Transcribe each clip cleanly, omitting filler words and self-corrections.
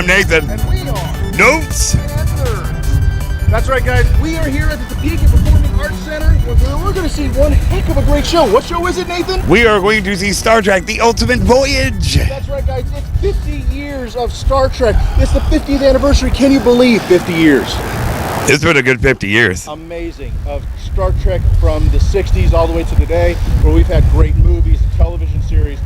I'm Nathan. And we are Notes. That's right, guys. We are here at the Topeka Performing Arts Center where we're going to see one heck of a great show. What show is it, Nathan? We are going to see Star Trek: The Ultimate Voyage. That's right, guys. It's 50 years of Star Trek. It's the 50th anniversary. Can you believe 50 years? It's been a good 50 years. Amazing. Of Star Trek from the 60s all the way to today, where we've had great movies, television series.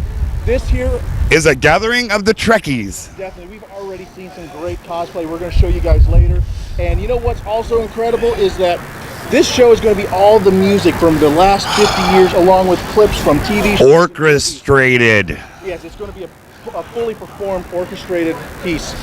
This here is a gathering of the Trekkies. Definitely. We've already seen some great cosplay. We're going to show you guys later. And you know what's also incredible is that this show is going to be all the music from the last 50 years, along with clips from TV shows. Orchestrated. Yes, it's going to be a fully performed, orchestrated piece.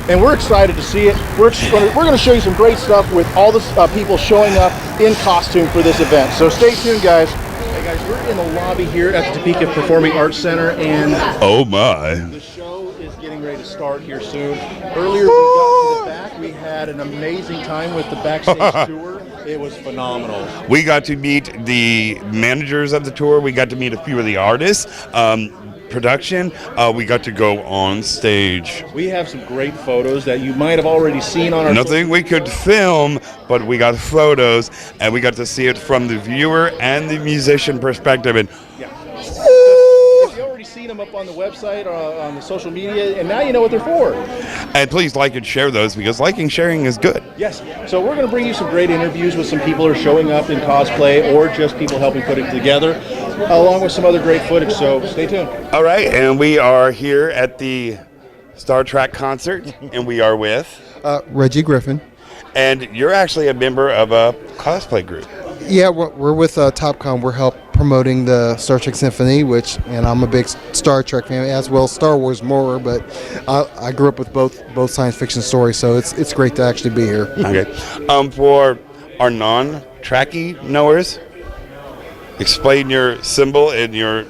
And we're excited to see it. We're going to show you some great stuff with all the people showing up in costume for this event. So stay tuned, guys. Hey guys, we're in the lobby here at the Topeka Performing Arts Center, and oh my, the show is getting ready to start here soon. Earlier we got to the back. We had an amazing time with the backstage tour. It was phenomenal. We got to meet the managers of the tour. We got to meet a few of the artists. Production, we got to go on stage. We have some great photos that you might have already seen on our Nothing we could film, but we got photos, and we got to see it from the viewer and the musician perspective. And yeah. You already seen them up on the website or on the social media, and now you know what they're for. And please like and share those, because liking and sharing is good. Yes. So we're going to bring you some great interviews with some people who are showing up in cosplay or just people helping put it together, along with some other great footage. So stay tuned. All right, and we are here at the Star Trek concert, and we are with Reggie, Griffin. And you're actually a member of a cosplay group. Yeah, we're with Topcon. We're promoting the Star Trek Symphony, and I'm a big Star Trek fan, as well as Star Wars more, but I grew up with both science fiction stories, so it's great to actually be here. Okay. For our non-Trekkie knowers, explain your symbol and your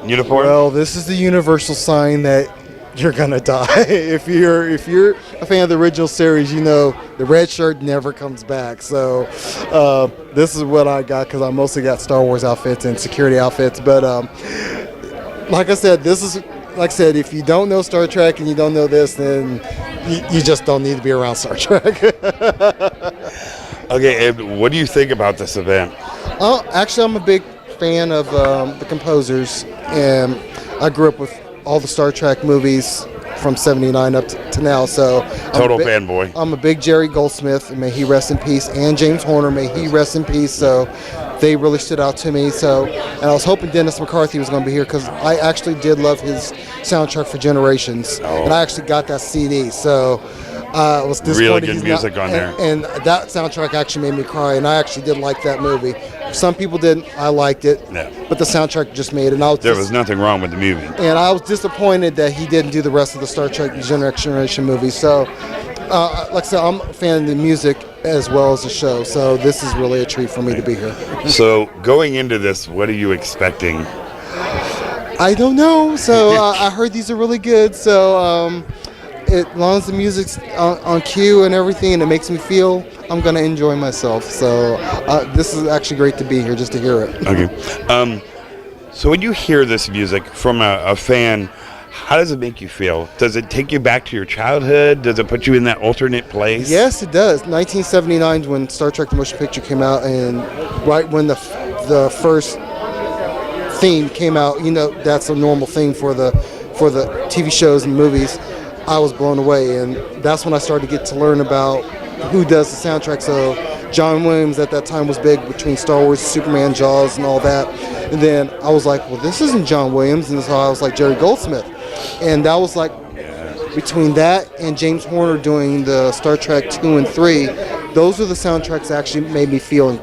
uniform. Well, this is the universal sign that you're gonna die. If you're a fan of the original series, you know the red shirt never comes back. So this is what I got, because I mostly got Star Wars outfits and security outfits. But like I said, if you don't know Star Trek and you don't know this, then you just don't need to be around Star Trek. Okay, and what do you think about this event? Actually, I'm a big fan of the composers, and I grew up with all the Star Trek movies from '79 up to now. So total fanboy. I'm a big Jerry Goldsmith, may he rest in peace, and James Horner, may he rest in peace. So they really stood out to me. So, and I was hoping Dennis McCarthy was going to be here, because I actually did love his soundtrack for Generations, and I actually got that CD. So I was disappointed. Really good music on there. And that soundtrack actually made me cry, and I actually did like that movie. Some people didn't. I liked it. Yeah. But the soundtrack just made it. And there was nothing wrong with the movie. And I was disappointed that he didn't do the rest of the Star Trek Generation movies. So, like I said, I'm a fan of the music as well as the show. So this is really a treat for me to be here. So going into this, what are you expecting? I don't know. So I heard these are really good. So as long as the music's on cue and everything, and it makes me feel, I'm going to enjoy myself. So this is actually great to be here, just to hear it. Okay. So when you hear this music from a fan, how does it make you feel? Does it take you back to your childhood? Does it put you in that alternate place? Yes, it does. 1979, when Star Trek the Motion Picture came out, and right when the first theme came out, you know, that's a normal thing for the TV shows and movies. I was blown away, and that's when I started to get to learn about who does the soundtrack. So John Williams at that time was big between Star Wars, Superman, Jaws, and all that. And then I was like, well, this isn't John Williams, and so I was like Jerry Goldsmith. And that was like, between that and James Horner doing the Star Trek 2 and 3, those are the soundtracks that actually made me feel,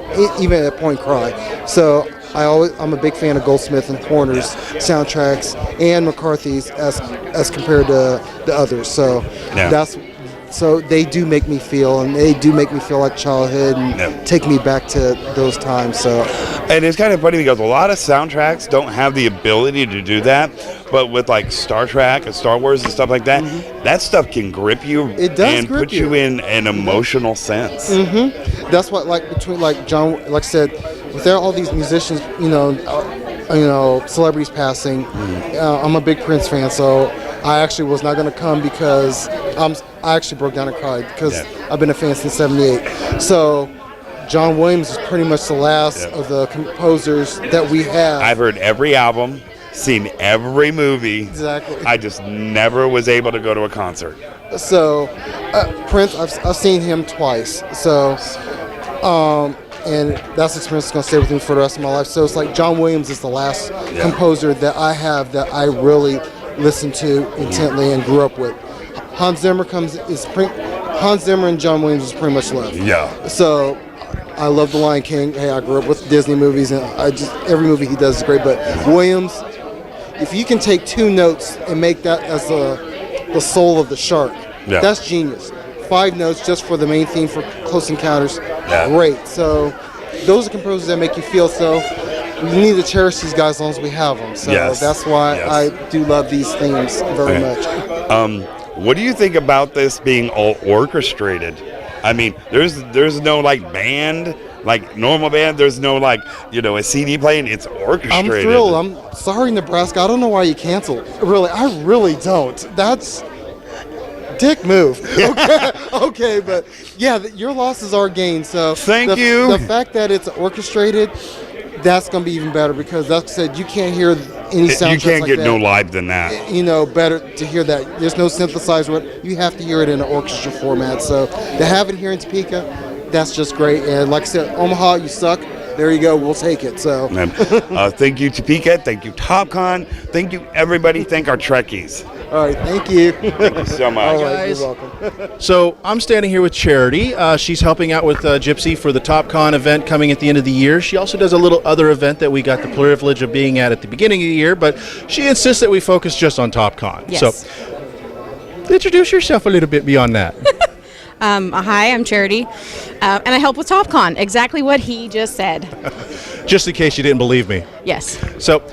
even at a point, cry. So I'm a big fan of Goldsmith and Horner's soundtracks and McCarthy's as compared to the others. So so they do make me feel, and they do make me feel like childhood and take me back to those times. So, and it's kind of funny because a lot of soundtracks don't have the ability to do that, but with like Star Trek and Star Wars and stuff like that, that stuff can grip you. It does and grip put you in an emotional sense. That's what, like, between like John, like I said, with all these musicians, you know, celebrities passing. I'm a big Prince fan, so I actually was not going to come because I actually broke down and cried because Yeah. I've been a fan since '78. So John Williams is pretty much the last of the composers that we have. I've heard every album, seen every movie. Exactly. I just never was able to go to a concert. So Prince, I've seen him twice. So and that's experience that's going to stay with me for the rest of my life. So it's like John Williams is the last composer that I have that I really listened to intently and grew up with. Hans Zimmer and John Williams is pretty much left. Yeah. So I love The Lion King. Hey, I grew up with Disney movies, and every movie he does is great. But Williams, if you can take two notes and make that as the soul of the shark, that's genius. 5 notes just for the main theme for Close Encounters, great. So those are composers that make you feel so. We need to cherish these guys as long as we have them. So that's why I do love these themes very much. What do you think about this being all orchestrated? I mean, there's no like band, like normal band. There's no like, a CD playing. It's orchestrated. I'm thrilled. I'm sorry, Nebraska. I don't know why you canceled. Really, I really don't. That's dick move. Okay, but yeah, your loss is our gain. So thank you. The fact that it's orchestrated, that's going to be even better because, like I said, you can't hear any sound. You can't like get that. no live than that. Better to hear that. There's no synthesizer. You have to hear it in an orchestra format. So to have it here in Topeka, that's just great. And like I said, Omaha, you suck. There you go. We'll take it. So thank you, Topeka. Thank you, TopCon. Thank you, everybody. Thank our Trekkies. All right. Thank you. Thank you so much. All right, Guys. you're welcome. So I'm standing here with Charity. She's helping out with Gypsy for the TopCon event coming at the end of the year. She also does a little other event that we got the privilege of being at the beginning of the year, but she insists that we focus just on TopCon. Yes. So introduce yourself a little bit beyond that. Hi, I'm Charity, and I help with TopCon. Exactly what he just said. Just in case you didn't believe me. Yes. So,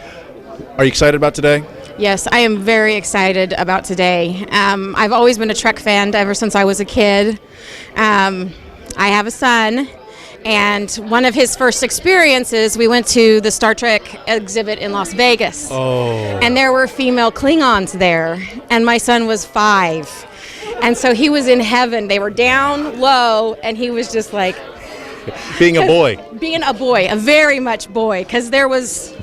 are you excited about today? Yes, I am very excited about today. I've always been a Trek fan ever since I was a kid. I have a son, and one of his first experiences, we went to the Star Trek exhibit in Las Vegas. Oh. And there were female Klingons there, and my son was 5. And so he was in heaven. They were down low, and he was just like... Being a boy. Being a boy, a very much boy, because there was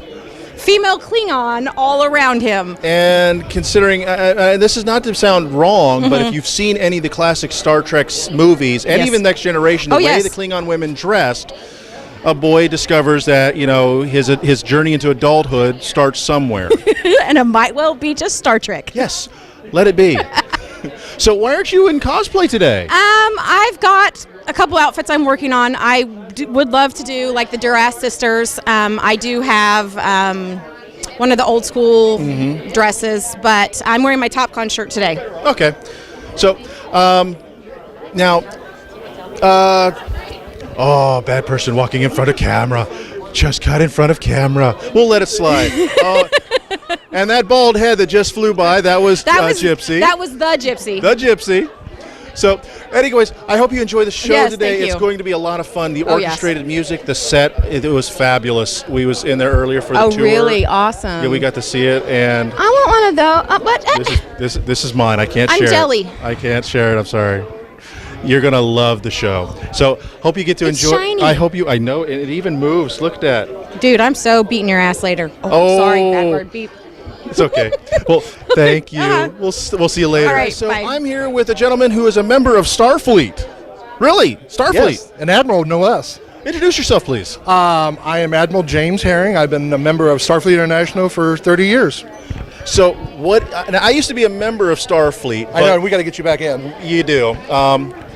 female Klingon all around him. And considering, this is not to sound wrong, but if you've seen any of the classic Star Trek movies, and even Next Generation, the way the Klingon women dressed, a boy discovers that, his journey into adulthood starts somewhere. And it might well be just Star Trek. Yes, let it be. So why aren't you in cosplay today? I've got a couple outfits I'm working on. I would love to do like the Duras sisters. I do have one of the old school dresses, but I'm wearing my TopCon shirt today. Okay. So now, bad person walking in front of camera. Just cut in front of camera. We'll let it slide. And that bald head that just flew by, that was Gypsy. That was the Gypsy. The Gypsy. So, anyways, I hope you enjoy the show today. Thank you. It's going to be a lot of fun. The orchestrated music, the set, it was fabulous. We was in there earlier for the tour. Oh, really? Awesome. Yeah, we got to see it, and I want one of those. this is mine. I can't share I'm jelly. it. I can't share it. I'm sorry. You're gonna love the show. So, hope you get to enjoy. Shiny. I know it even moves. Look at that. Dude, I'm so beating your ass later. Oh, sorry, bad word. Beep. It's okay. Well, thank you. We'll see you later. All right, so bye. I'm here with a gentleman who is a member of Starfleet. Really? Starfleet? Yes, an admiral, no less. Introduce yourself, please. I am Admiral James Herring. I've been a member of Starfleet International for 30 years. So now, I used to be a member of Starfleet. I know, we got to get you back in. You do.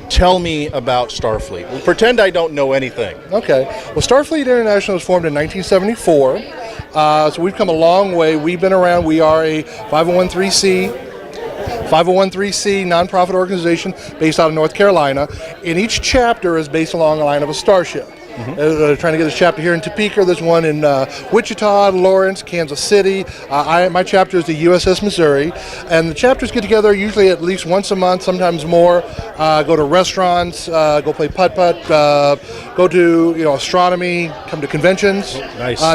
Tell me about Starfleet. Pretend I don't know anything. Okay. Well, Starfleet International was formed in 1974. So we've come a long way. We've been around. We are a 501(c)(3) nonprofit organization based out of North Carolina. And each chapter is based along the line of a starship. Trying to get this chapter here in Topeka. There's one in Wichita, Lawrence, Kansas City. My chapter is the USS Missouri. And the chapters get together usually at least once a month, sometimes more. Go to restaurants, go play putt-putt, go to astronomy, come to conventions,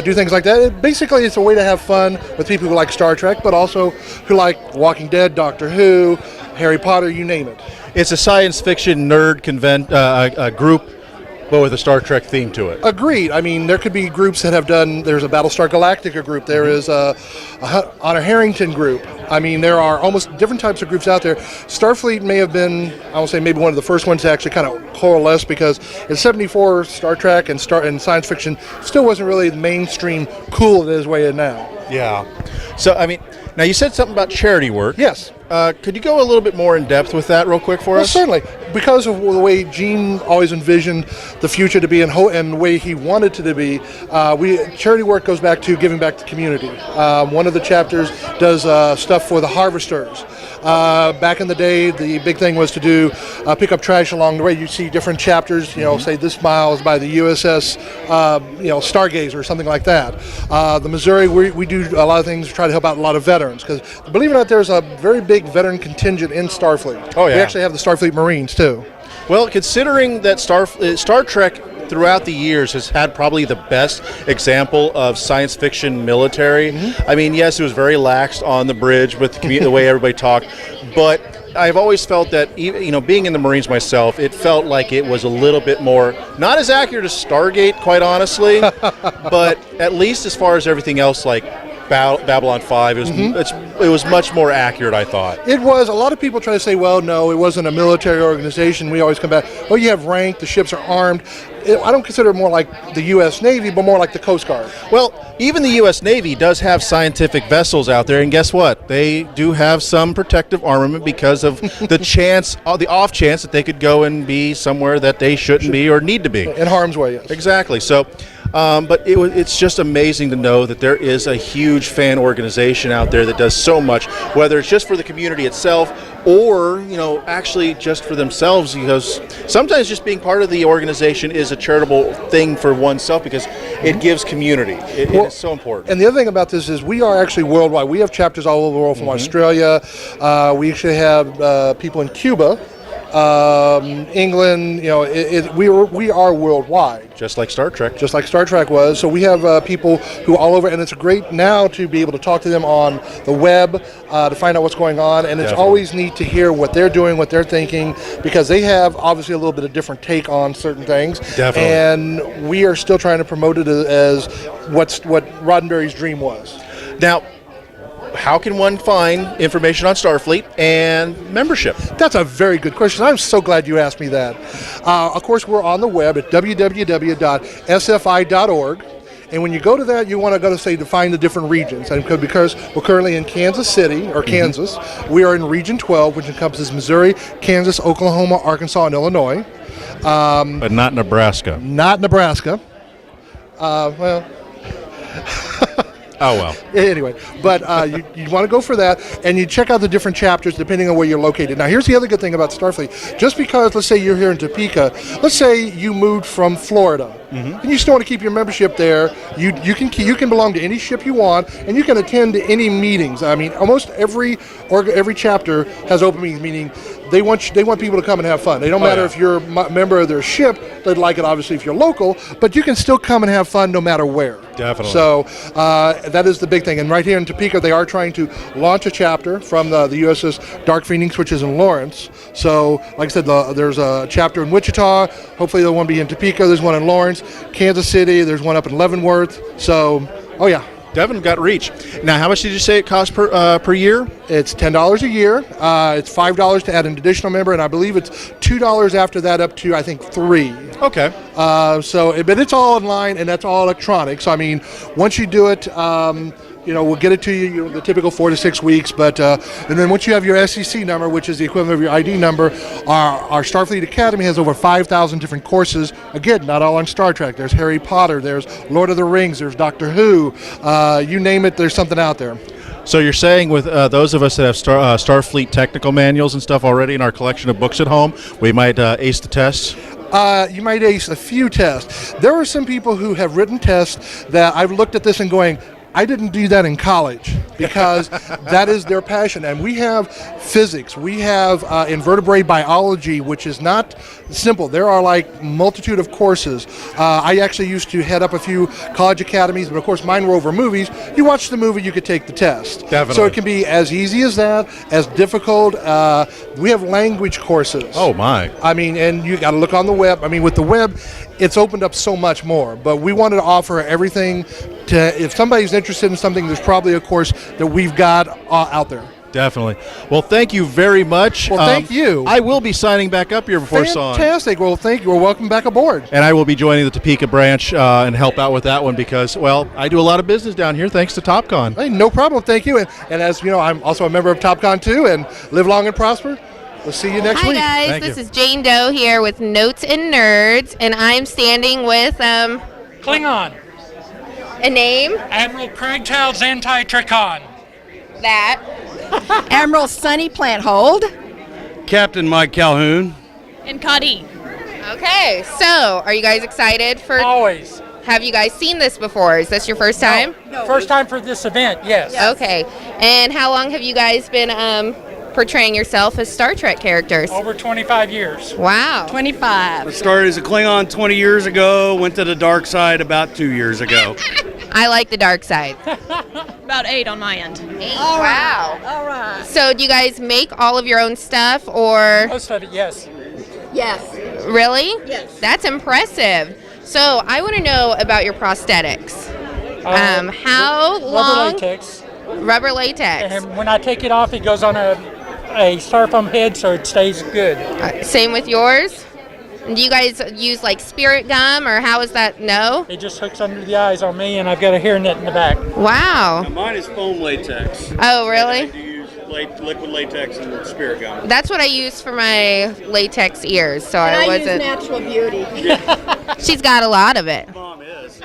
do things like that. Basically, it's a way to have fun with people who like Star Trek, but also who like Walking Dead, Doctor Who, Harry Potter, you name it. It's a science fiction nerd group, but with a Star Trek theme to it. Agreed. I mean, there could be groups that have done, there's a Battlestar Galactica group, there is a Honor Harrington group. I mean, there are almost different types of groups out there. Starfleet may have been, I will say, maybe one of the first ones to actually kind of coalesce, because in 74, Star Trek and science fiction still wasn't really mainstream cool as it is way now. Yeah. So, I mean, now you said something about charity work. Yes. Could you go a little bit more in depth with that real quick for us? Certainly. Because of the way Gene always envisioned the future to be and the way he wanted it to be, charity work goes back to giving back to the community. One of the chapters does stuff for the harvesters. Back in the day, the big thing was to do pick up trash along the way. You see different chapters, say this mile is by the USS, Stargazer or something like that. The Missouri, we do a lot of things to try to help out a lot of veterans, because believe it or not, there's a very big veteran contingent in Starfleet. Oh, yeah. We actually have the Starfleet Marines too. Well, considering that Star Trek throughout the years has had probably the best example of science fiction military. I mean, yes, it was very lax on the bridge with the way everybody talked, but I've always felt that, being in the Marines myself, it felt like it was a little bit more, not as accurate as Stargate, quite honestly, but at least as far as everything else, like Babylon 5, it was much more accurate, I thought. It was. A lot of people try to say, well, no, it wasn't a military organization. We always come back, oh, you have rank, the ships are armed. I don't consider it more like the U.S. Navy, but more like the Coast Guard. Well, even the U.S. Navy does have scientific vessels out there, and guess what? They do have some protective armament because of the off chance that they could go and be somewhere that they shouldn't be or need to be. In harm's way, yes. Exactly. So, but it's just amazing to know that there is a huge fan organization out there that does so much, whether it's just for the community itself or, actually just for themselves, because sometimes just being part of the organization is a charitable thing for oneself because it gives community. It is so important. And the other thing about this is we are actually worldwide. We have chapters all over the world, from Australia. We actually have people in Cuba, England. We are worldwide. Just like Star Trek. Just like Star Trek was. So we have people who all over, and it's great now to be able to talk to them on the web to find out what's going on. And it's always neat to hear what they're doing, what they're thinking, because they have obviously a little bit of different take on certain things. Definitely. And we are still trying to promote it as what Roddenberry's dream was. Now, how can one find information on Starfleet and membership? That's a very good question. I'm so glad you asked me that. Of course, we're on the web at www.sfi.org. And when you go to that, you want to go to find the different regions. And because we're currently in Kansas City, or Kansas, we are in Region 12, which encompasses Missouri, Kansas, Oklahoma, Arkansas, and Illinois. But not Nebraska. Not Nebraska. Well... Oh, well. Anyway, but you want to go for that, and you check out the different chapters depending on where you're located. Now, here's the other good thing about Starfleet. Just because, let's say you're here in Topeka, let's say you moved from Florida, and you still want to keep your membership there, you can belong to any ship you want, and you can attend any meetings. I mean, almost every chapter has open meetings, meaning they want people to come and have fun. They don't matter if you're a member of their ship. They'd like it, obviously, if you're local, but you can still come and have fun no matter where. Definitely. So that is the big thing. And right here in Topeka, they are trying to launch a chapter from the USS Dark Phoenix, which is in Lawrence. So, like I said, there's a chapter in Wichita. Hopefully there'll one be in Topeka. There's one in Lawrence, Kansas City. There's one up in Leavenworth. So, oh yeah. Devin got reach. Now, how much did you say it costs per year? It's $10 a year. It's $5 to add an additional member, and I believe it's $2 after that up to, I think, $3. Okay. But it's all online, and that's all electronic. So, I mean, once you do it, we'll get it to you, the typical 4 to 6 weeks. But and then once you have your SEC number, which is the equivalent of your ID number, our Starfleet Academy has over 5,000 different courses. Again, not all on Star Trek. There's Harry Potter. There's Lord of the Rings. There's Doctor Who. You name it, there's something out there. So you're saying with those of us that have Starfleet technical manuals and stuff already in our collection of books at home, we might ace the tests? You might ace a few tests. There are some people who have written tests that I've looked at this and going, I didn't do that in college because that is their passion. And we have physics, we have invertebrate biology, which is not simple. There are like multitude of courses. I actually used to head up a few college academies, but of course mine were over movies. You watch the movie, you could take the test. Definitely. So it can be as easy as that, as difficult. We have language courses. Oh my. I mean, and you got to look on the web. I mean, with the web, it's opened up so much more. But we wanted to offer everything to, if somebody's interested in something, there's probably a course that we've got out there. Definitely. Well, thank you very much. Well, thank you. I will be signing back up here before song. Fantastic. Well, thank you. Well, welcome back aboard. And I will be joining the Topeka branch and help out with that one because, well, I do a lot of business down here thanks to TopCon. Hey, no problem. Thank you. And as you know, I'm also a member of TopCon too, and live long and prosper. We'll see you next week. Hi guys, Thank this you. is Jane Doe here with Notes and Nerds, and I'm standing with Klingon. a name Admiral Cragtail Xantai-Tricon. that Admiral Sunny Planthold. Captain Mike Calhoun. And Cuddy. Okay, so are you guys excited for? Always. Have you guys seen this before? Is this your first time? First time for this event, yes. Okay, and how long have you guys been portraying yourself as Star Trek characters? Over 25 years. Wow. 25. I started as a Klingon 20 years ago, went to the dark side about 2 years ago. I like the dark side. About 8 on my end. Wow. All right. So do you guys make all of your own stuff, or Most of it, yes. Yes. really? Yes. That's impressive. So I want to know about your prosthetics. How long? Rubber latex. Rubber latex. And when I take it off, it goes on a styrofoam head so it stays good. Same with yours? Do you guys use like spirit gum, or how is that? No? It just hooks under the eyes on me, and I've got a hairnet in the back. Wow. Mine is foam latex. Oh, I really? do use liquid latex and spirit gum. That's what I use for my latex ears, so I I use wasn't. natural beauty. She's got a lot of it. Mom is.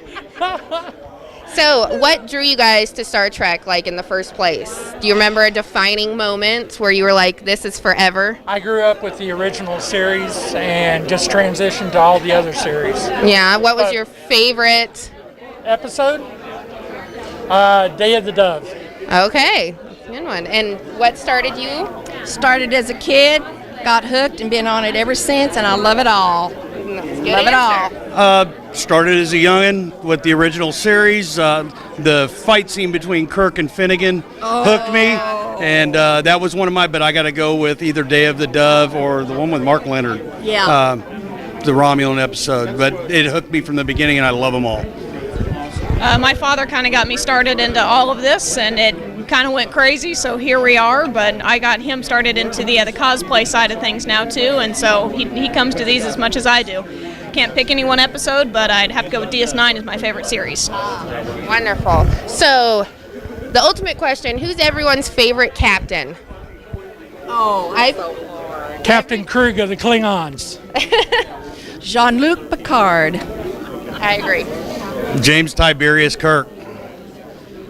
So, what drew you guys to Star Trek, like, in the first place? Do you remember a defining moment where you were like, this is forever? I grew up with the original series and just transitioned to all the other series. Yeah, what was your favorite? Episode? Day of the Dove. Okay, good one. And what started you? Started as a kid, got hooked, and been on it ever since, and I love it all. Good Love it answer. all. Started as a youngin' with the original series. The fight scene between Kirk and Finnegan hooked me, and that was one of my. But I got to go with either Day of the Dove or the one with Mark Leonard. Yeah. The Romulan episode. But it hooked me from the beginning, and I love them all. My father kind of got me started into all of this, and it kind of went crazy, so here we are. But I got him started into the cosplay side of things now, too, and so he comes to these as much as I do. Can't pick any one episode, but I'd have to go with DS9 as my favorite series. Wonderful. So, the ultimate question, who's everyone's favorite captain? Oh, Captain Krug of the Klingons. Jean-Luc Picard. I agree. James Tiberius Kirk.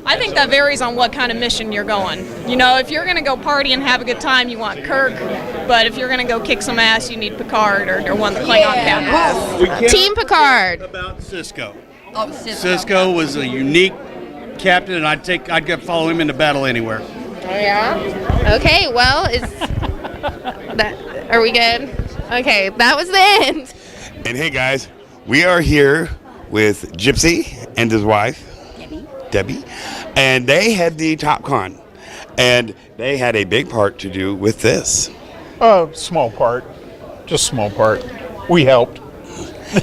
I think that varies on what kind of mission you're going. You know, if you're going to go party and have a good time, you want Kirk. But if you're going to go kick some ass, you need Picard or one of the Klingon captains. Team Picard. About Cisco. Oh, Cisco was a unique captain, and I'd go follow him into battle anywhere. Oh, yeah? Okay, well, are we good? Okay, that was the end. And hey guys, we are here with Gypsy and his wife, Debbie, and they had the TopCon, and they had a big part to do with this. Small part. Just small part. We helped.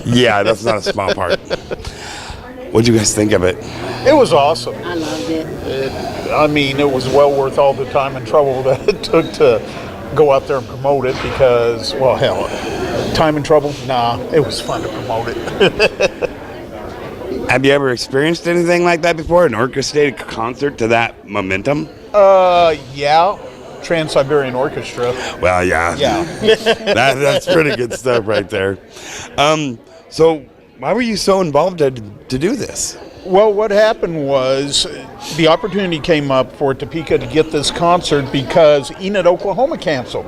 Yeah, that's not a small part. What do you guys think of it? It was awesome. I loved it. It was well worth all the time and trouble that it took to go out there and promote it because, well, hell, time and trouble? Nah, it was fun to promote it. Have you ever experienced anything like that before? An orchestrated concert to that momentum? Yeah. Trans-Siberian Orchestra. Well, yeah. Yeah. That's pretty good stuff right there. So why were you so involved to do this? Well, what happened was the opportunity came up for Topeka to get this concert because Enid, Oklahoma canceled.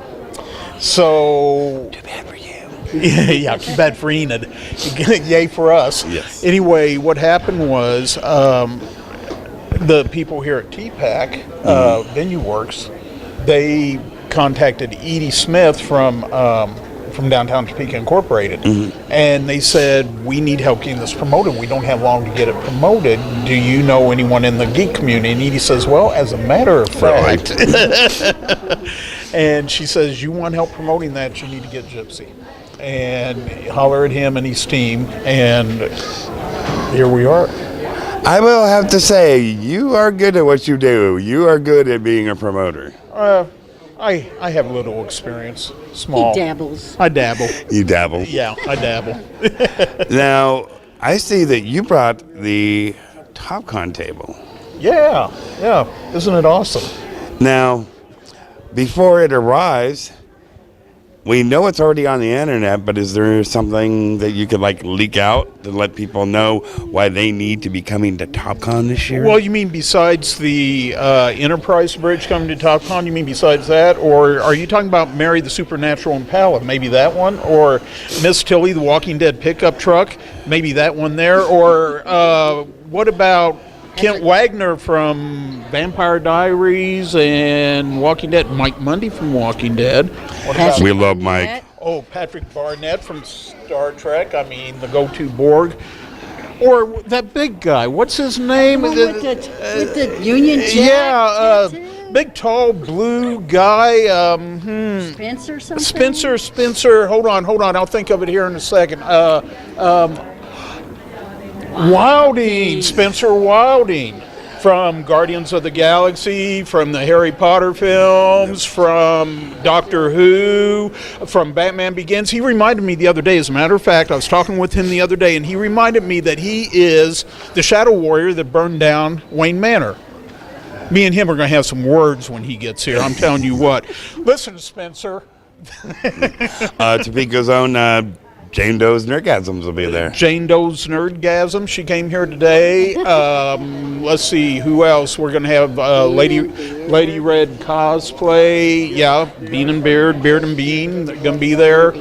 So... Too bad for you. Yeah, too bad for Enid. Yay for us. Yes. Anyway, what happened was the people here at TPAC, Venue Works, they contacted Edie Smith from downtown Topeka Incorporated, and they said, we need help getting this promoted. We don't have long to get it promoted. Do you know anyone in the geek community? And Edie says, well, as a matter of fact, and she says, you want help promoting that, you need to get Gypsy. And holler at him and his team, and here we are. I will have to say, you are good at what you do. You are good at being a promoter. I have a little experience. Small. He dabbles. I dabble. You dabble. Yeah, I dabble. Now, I see that you brought the TopCon table. Yeah. Isn't it awesome? Now, before it arrives, we know it's already on the internet, but is there something that you could leak out to let people know why they need to be coming to TopCon this year? Well, you mean besides the Enterprise Bridge coming to TopCon, you mean besides that? Or are you talking about Mary the Supernatural Impala? Maybe that one? Or Miss Tilly, the Walking Dead pickup truck? Maybe that one there? Or what about Kent Wagner from Vampire Diaries and Walking Dead? Mike Mundy from Walking Dead. We love Mike. Oh, Patrick Barnett from Star Trek. I mean, the go-to Borg. Or that big guy. What's his name? With the Union Jack. Yeah, big, tall, blue guy. Spencer something? Spencer. Hold on. I'll think of it here in a second. Wilding. Spencer Wilding. From Guardians of the Galaxy, from the Harry Potter films, from Doctor Who, from Batman Begins. He reminded me the other day, as a matter of fact, I was talking with him the other day, and he reminded me that he is the Shadow Warrior that burned down Wayne Manor. Me and him are going to have some words when he gets here, I'm telling you what. Listen, Spencer. Topeka's own Jane Doe's Nerdgasms will be there. Jane Doe's Nerdgasm. She came here today. Let's see, who else? We're going to have Lady Red cosplay. Yeah, Bean and Beard and Bean. They're going to be there.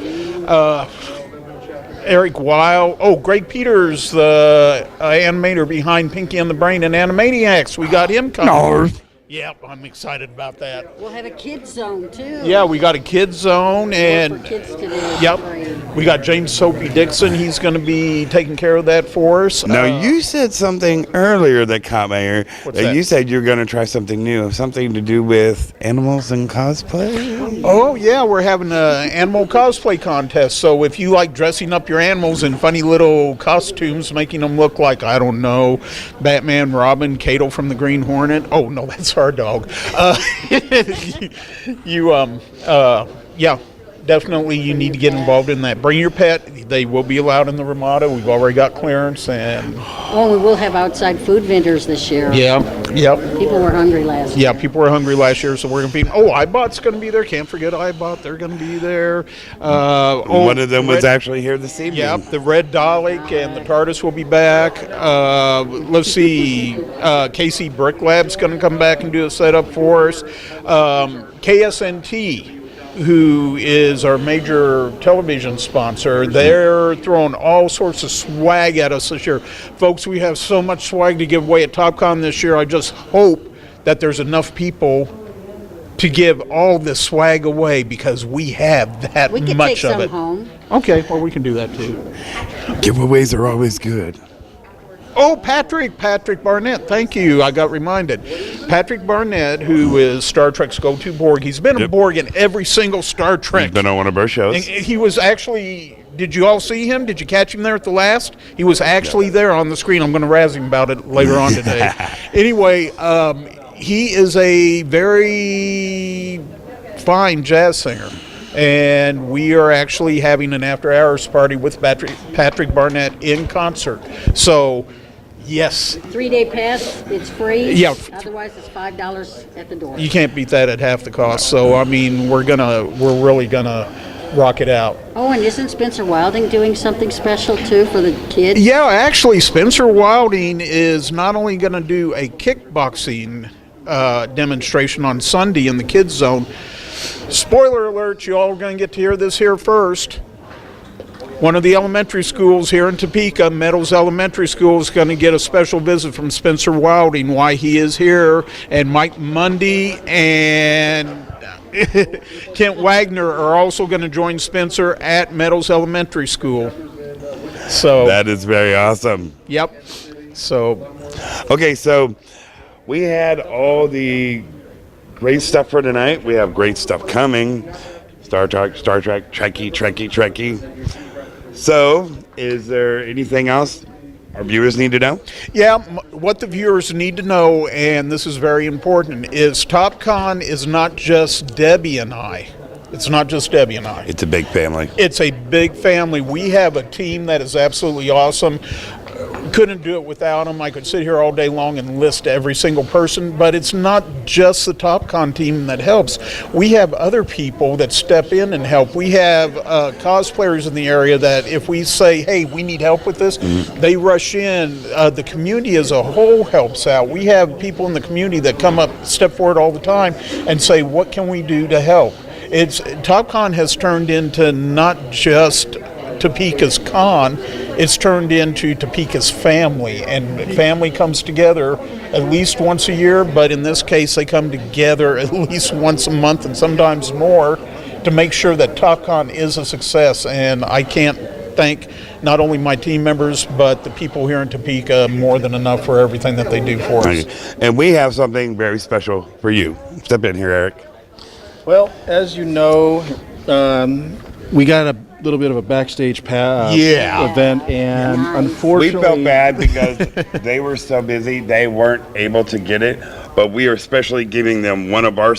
Eric Weil. Oh, Greg Peters, the animator behind Pinky and the Brain and Animaniacs. We got him coming. Yep, I'm excited about that. We'll have a kids zone too. Yeah, we got a kids zone, and for kids to do. Yep, we got James Soapy Dixon. He's going to be taking care of that for us. Now, you said something earlier that caught my ear. What's that? You said you're going to try something new, something to do with animals and cosplay. Oh yeah, we're having an animal cosplay contest. So if you like dressing up your animals in funny little costumes, making them look like, I don't know, Batman, Robin, Kato from the Green Hornet. Oh no, that's our dog. Yeah, definitely you need to get involved in that. Bring your pet. They will be allowed in the Ramada. We've already got clearance. And we will have outside food vendors this year. Yep. People were hungry last year. Yeah, people were hungry last year, so we're going to be. iBot's going to be there. Can't forget iBot. They're going to be there. One of them was actually here this evening. Yeah, the Red Dalek and the TARDIS will be back. Let's see. KC Brick Lab's going to come back and do a setup for us. KSNT, who is our major television sponsor, they're throwing all sorts of swag at us this year. Folks, we have so much swag to give away at TopCon this year. I just hope that there's enough people to give all this swag away, because we have that We could much take some of it. home. Okay, well, we can do that too. Giveaways are always good. Oh, Patrick Barnett, thank you. I got reminded. Patrick Barnett, who is Star Trek's go-to Borg. He's been a Borg in every single Star Trek. He's been on one of our shows. And he was actually, did you all see him? Did you catch him there at the last? He was actually there on the screen. I'm going to razz him about it later on today. Anyway, he is a very fine jazz singer. And we are actually having an after-hours party with Patrick Barnett in concert. So, yes. 3-day pass, it's free. Yeah. Otherwise, it's $5 at the door. You can't beat that at half the cost. So, I mean, we're really gonna rock it out. Oh, and isn't Spencer Wilding doing something special too for the kids? Yeah, actually, Spencer Wilding is not only going to do a kickboxing demonstration on Sunday in the kids zone. Spoiler alert, you all are going to get to hear this here first. one of the elementary schools here in Topeka, Meadows Elementary School, is going to get a special visit from Spencer Wilding, why he is here, and Mike Mundy and Kent Wagner are also going to join Spencer at Meadows Elementary School. So That is very awesome. Yep. So Okay, so we had all the great stuff for tonight. We have great stuff coming. Star Trek, Trekkie. So, is there anything else our viewers need to know? yeah, what the viewers need to know, and this is very important, is TopCon is not just Debbie and I. It's not just Debbie and I. It's a big family. It's a big family. We have a team that is absolutely awesome. Couldn't do it without them. I could sit here all day long and list every single person, but it's not just the TopCon team that helps. We have other people that step in and help. We have cosplayers in the area that if we say, hey, we need help with this, they rush in. The community as a whole helps out. We have people in the community that come up, step forward all the time and say, what can we do to help? TopCon has turned into not just Topeka's con, it's turned into Topeka's family, and family comes together at least once a year, but in this case they come together at least once a month and sometimes more to make sure that TopCon is a success. And I can't thank not only my team members but the people here in Topeka more than enough for everything that they do for us. And we have something very special for you. Step in here, Eric. Well, as you know, we got a little bit of a backstage event, and unfortunately, We felt bad because they were so busy they weren't able to get it, but we are especially giving them one of our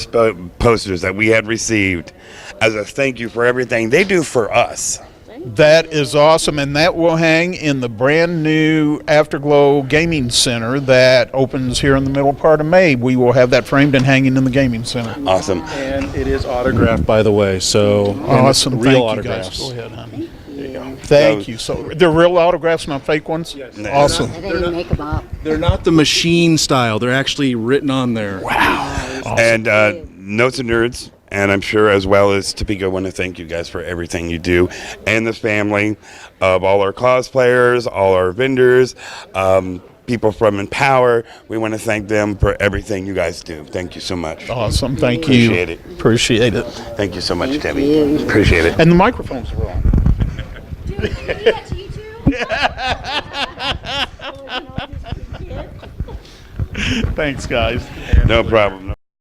posters that we had received as a thank you for everything they do for us. That is awesome, and that will hang in the brand new Afterglow Gaming Center that opens here in the middle part of May. We will have that framed and hanging in the Gaming Center. Awesome. and it is autographed, by the way. So Awesome. real Thank you, autographs. guys. Go ahead, honey. There you go. Thank you. So they're real autographs, not fake ones? Yes. Awesome. They didn't make them up. They're not the machine style. They're actually written on there. Wow. Awesome. And Notes and Nerds, and I'm sure as well as Topeka, want to thank you guys for everything you do, and the family of all our cosplayers, all our vendors, people from Empower. We want to thank them for everything you guys do. Thank you so much. Awesome. Thank you. Appreciate it. Appreciate it. Thank you so much, Debbie. Appreciate it. And the microphones are on. Thanks, guys. No problem.